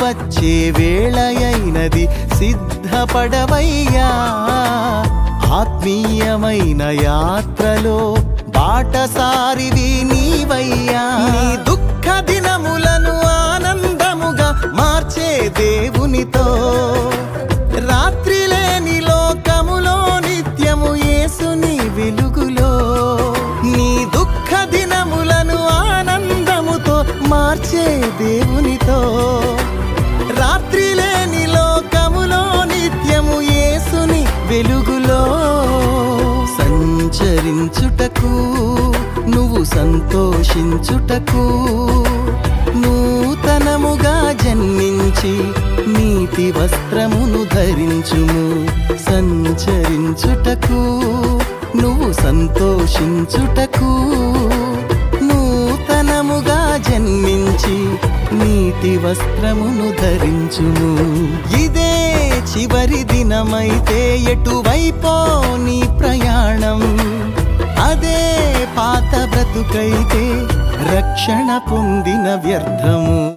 వచ్చే వేళయైనది, సిద్ధపడవయ్యా. ఆత్మీయమైన యాత్రలో బాటసారివి నీవయ్యా. నీ దుఃఖ దినములను ఆనందముగా మార్చే దేవునితో, రాత్రి లేని లోకములో నిత్యము యేసుని వెలుగులో. నీ దుఃఖ దినములను ఆనందముతో మార్చే దేవునితో, రాత్రి లేని లోకములో నిత్యము యేసుని వెలుగులో. సంచరించుటకు నువ్వు సంతోషించుటకు, నూతనముగా జన్మించి నీతి వస్త్రమును ధరించుము. సంచరించుటకు నువ్వు సంతోషించుటకు, నూతనముగా జన్మించి నీతి వస్త్రమును ధరించుము. ఇదే చివరి దినమైతే ఎటువైపో నీ ప్రయాణం, అదే పాత బ్రతుకైతే రక్షణ పొందిన వ్యర్థము.